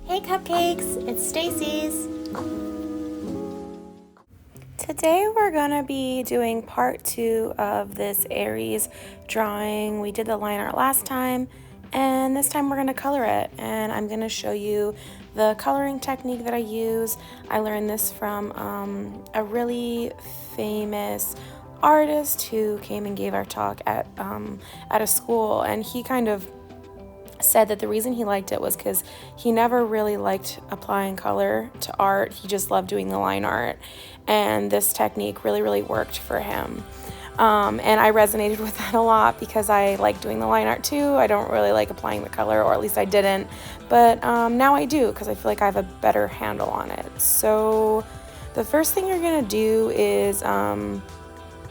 Hey cupcakes, it's Stacys. Today we're gonna be doing part 2 of this Aries drawing. We did the line art last time, and this time we're gonna color it, and I'm gonna show you the coloring technique that I use. I learned this from a really famous artist who came and gave our talk at a school, and he kind of said that the reason he liked it was because he never really liked applying color to art. He just loved doing the line art, and this technique really worked for him. And I resonated with that a lot because I like doing the line art too. I don't really like applying the color, or at least I didn't, but now I do because I feel like I have a better handle on it. So the first thing you're gonna do is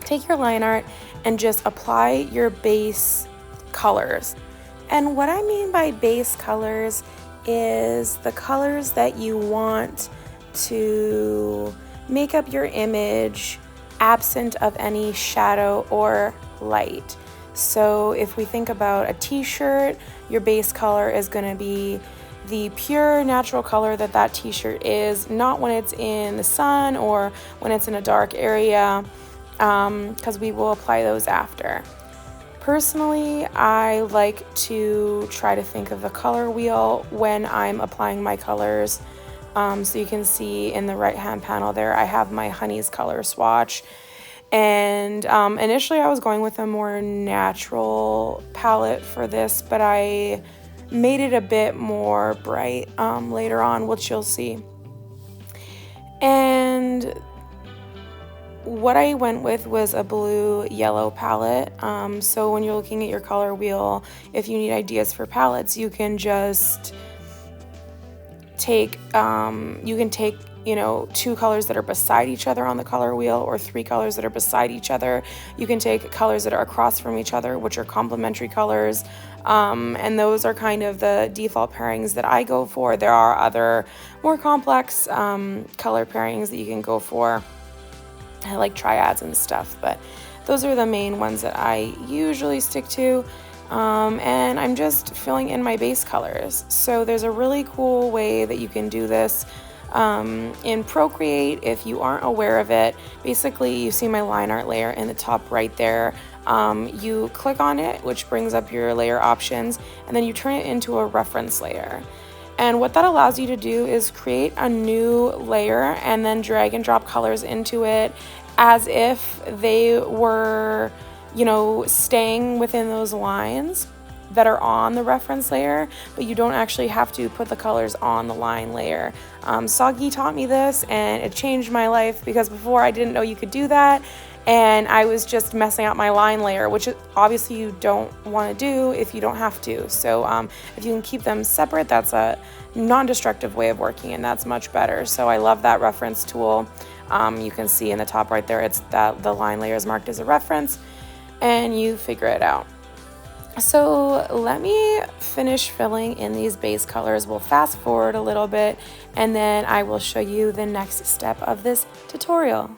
take your line art and just apply your base colors. And what I mean by base colors is the colors that you want to make up your image absent of any shadow or light. So if we think about a t-shirt, your base color is going to be the pure natural color that t-shirt is, not when it's in the sun or when it's in a dark area, because we will apply those after. Personally, I like to try to think of the color wheel when I'm applying my colors. So you can see in the right-hand panel there, I have my Honey's color swatch. And initially I was going with a more natural palette for this, but I made it a bit more bright later on, which you'll see. And what I went with was a blue-yellow palette. So when you're looking at your color wheel, if you need ideas for palettes, you can just take, two colors that are beside each other on the color wheel, or 3 colors that are beside each other. You can take colors that are across from each other, which are complementary colors. And those are kind of the default pairings that I go for. There are other more complex color pairings that you can go for, like triads and stuff, but those are the main ones that I usually stick to. And I'm just filling in my base colors. So there's a really cool way that you can do this in Procreate if you aren't aware of it. Basically, you see my line art layer in the top right there. You click on it, which brings up your layer options, and then you turn it into a reference layer. And what that allows you to do is create a new layer and then drag and drop colors into it as if they were, staying within those lines that are on the reference layer, but you don't actually have to put the colors on the line layer. Soggy taught me this, and it changed my life, because before I didn't know you could do that, and I was just messing up my line layer, which obviously you don't want to do if you don't have to. So if you can keep them separate, that's a non-destructive way of working, and that's much better. So I love that reference tool. You can see in the top right there, it's that the line layer is marked as a reference, and you figure it out. So let me finish filling in these base colors. We'll fast forward a little bit, and then I will show you the next step of this tutorial.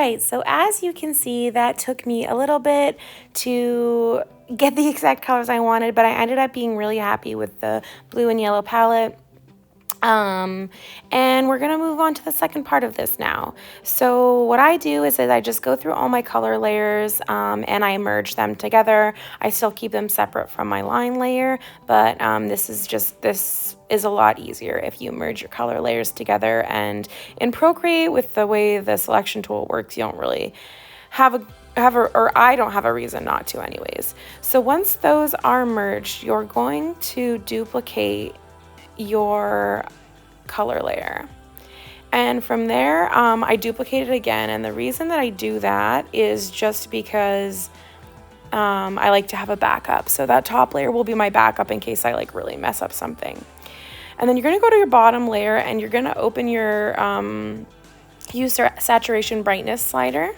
right, so as you can see, that took me a little bit to get the exact colors I wanted, but I ended up being really happy with the blue and yellow palette. And we're gonna move on to the second part of this now. So what I do is I just go through all my color layers and I merge them together. I still keep them separate from my line layer, but this is a lot easier if you merge your color layers together. And in Procreate, with the way the selection tool works, you don't really or I don't have a reason not to anyways. So once those are merged, you're going to duplicate your color layer. And from there, I duplicate it again. And the reason that I do that is just because I like to have a backup. So that top layer will be my backup in case I like really mess up something. And then you're gonna go to your bottom layer and you're gonna open your use saturation brightness slider.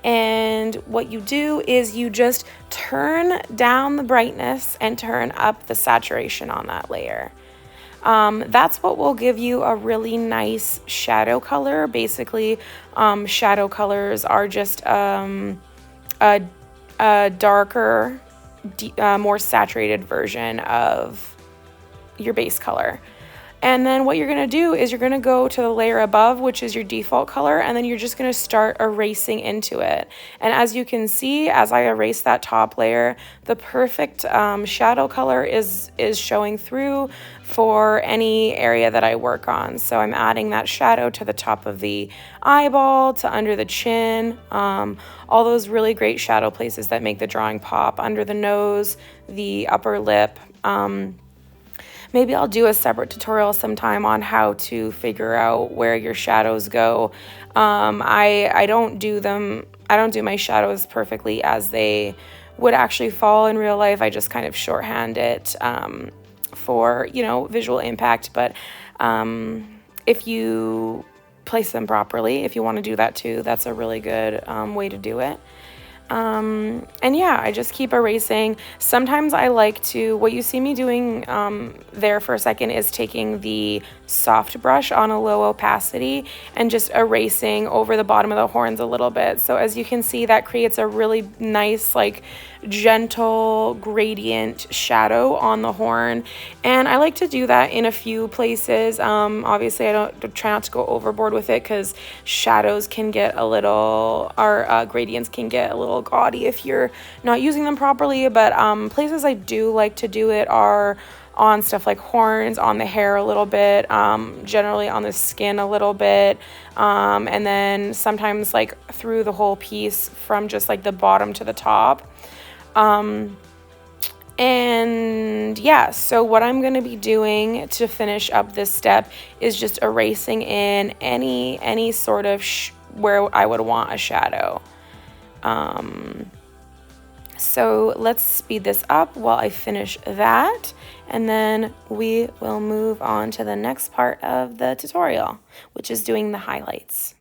And what you do is you just turn down the brightness and turn up the saturation on that layer. That's what will give you a really nice shadow color. Basically, shadow colors are just a darker, more saturated version of your base color. And then what you're gonna do is you're gonna go to the layer above, which is your default color, and then you're just gonna start erasing into it. And as you can see, as I erase that top layer, the perfect shadow color is showing through for any area that I work on. So I'm adding that shadow to the top of the eyeball, to under the chin, all those really great shadow places that make the drawing pop, under the nose, the upper lip. Maybe I'll do a separate tutorial sometime on how to figure out where your shadows go. I don't do my shadows perfectly as they would actually fall in real life. I just kind of shorthand it for, visual impact. But if you place them properly, if you want to do that too, that's a really good way to do it. And yeah, I just keep erasing. Sometimes I like to, what you see me doing there for a second is taking the soft brush on a low opacity and just erasing over the bottom of the horns a little bit. So as you can see, that creates a really nice, like, gentle gradient shadow on the horn. And I like to do that in a few places. Obviously I don't try not to go overboard with it because shadows can get a little, or gradients can get a little gaudy if you're not using them properly. But places I do like to do it are on stuff like horns, on the hair a little bit, generally on the skin a little bit, and then sometimes like through the whole piece from just like the bottom to the top. And yeah, so what I'm going to be doing to finish up this step is just erasing in any sort of where I would want a shadow. So let's speed this up while I finish that, and then we will move on to the next part of the tutorial, which is doing the highlights.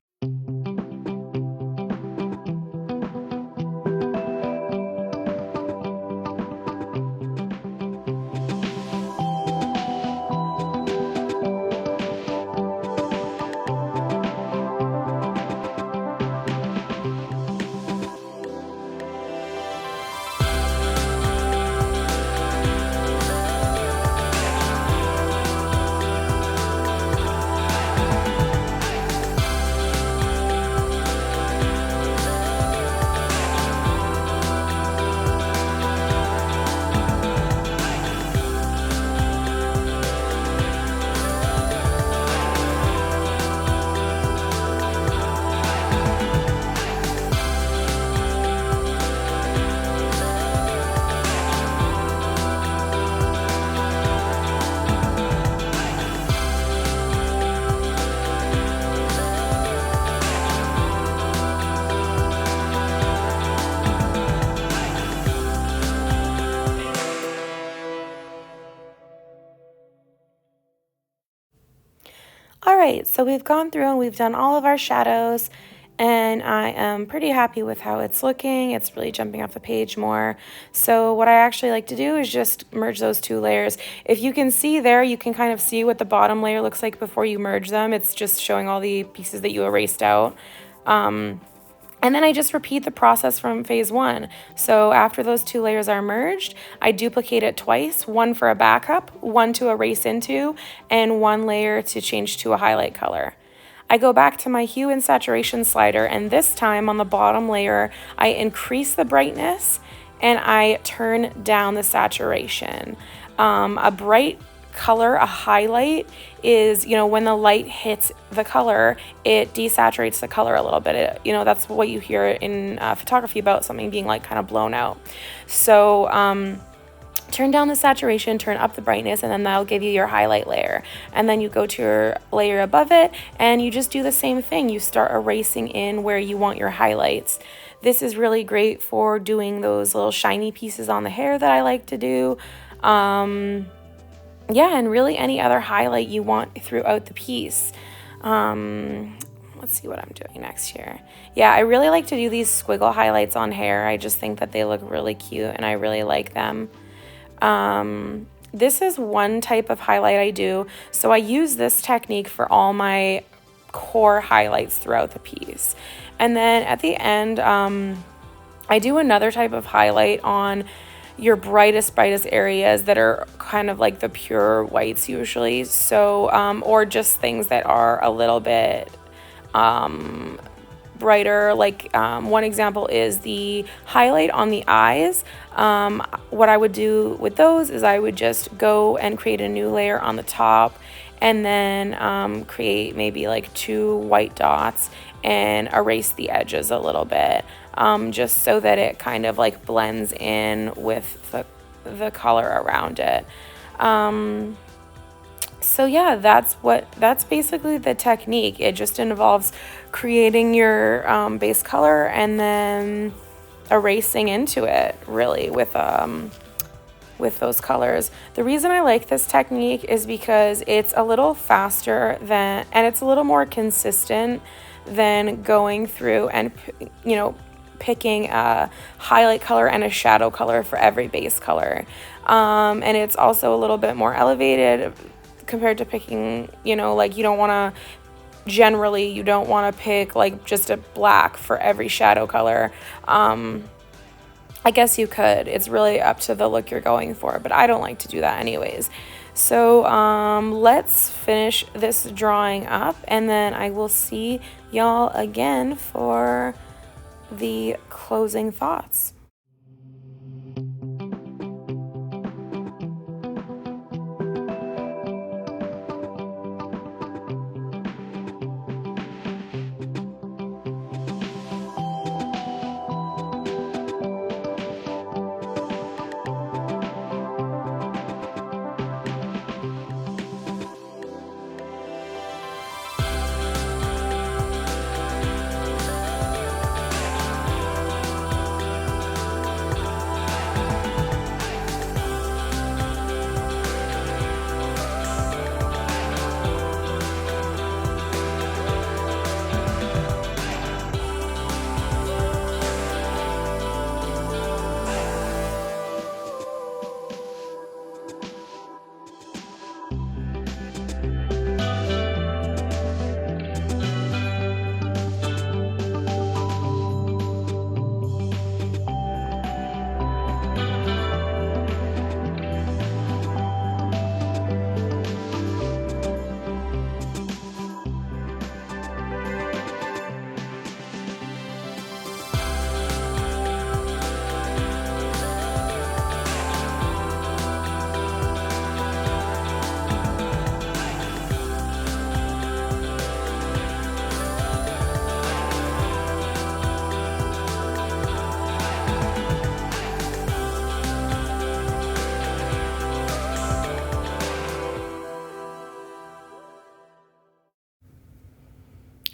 All right, so we've gone through and we've done all of our shadows, and I am pretty happy with how it's looking. It's really jumping off the page more. So what I actually like to do is just merge those two layers. If you can see there, you can kind of see what the bottom layer looks like before you merge them. It's just showing all the pieces that you erased out. And then I just repeat the process from phase 1. So after those 2 layers are merged, I duplicate it twice, one for a backup, one to erase into, and 1 layer to change to a highlight color. I go back to my hue and saturation slider, and this time on the bottom layer, I increase the brightness and I turn down the saturation. A bright color, a highlight, is, when the light hits the color, it desaturates the color a little bit. That's what you hear in photography about something being like kind of blown out. So turn down the saturation, turn up the brightness, and then that'll give you your highlight layer. And then you go to your layer above it and you just do the same thing. You start erasing in where you want your highlights. This is really great for doing those little shiny pieces on the hair that I like to do. Yeah, and really any other highlight you want throughout the piece. Let's see what I'm doing next here. Yeah, I really like to do these squiggle highlights on hair. I just think that they look really cute and I really like them. This is one type of highlight I do. So I use this technique for all my core highlights throughout the piece. And then at the end, I do another type of highlight on your brightest areas that are kind of like the pure whites usually. So, or just things that are a little bit brighter. Like one example is the highlight on the eyes. What I would do with those is I would just go and create a new layer on the top and then create maybe like 2 white dots and erase the edges a little bit, just so that it kind of like blends in with the color around it. So yeah, that's basically the technique. It just involves creating your base color and then erasing into it, really, with those colors. The reason I like this technique is because it's a little faster and it's a little more consistent than going through and, picking a highlight color and a shadow color for every base color. And it's also a little bit more elevated compared to picking, like you don't want to pick like just a black for every shadow color. I guess you could. It's really up to the look you're going for, but I don't like to do that anyways. So let's finish this drawing up and then I will see y'all again for the closing thoughts.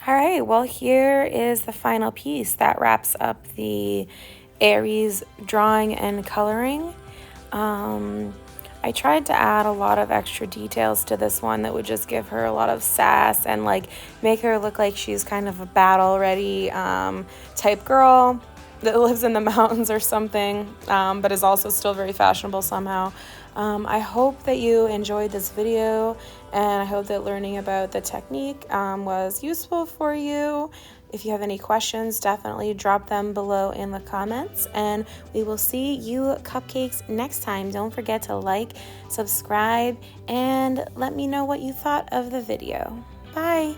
All right, well, here is the final piece that wraps up the Aries drawing and coloring. I tried to add a lot of extra details to this one that would just give her a lot of sass and like make her look like she's kind of a battle ready type girl that lives in the mountains or something, but is also still very fashionable somehow. I hope that you enjoyed this video, and I hope that learning about the technique was useful for you. If you have any questions, definitely drop them below in the comments, and we will see you cupcakes next time. Don't forget to like, subscribe, and let me know what you thought of the video. Bye!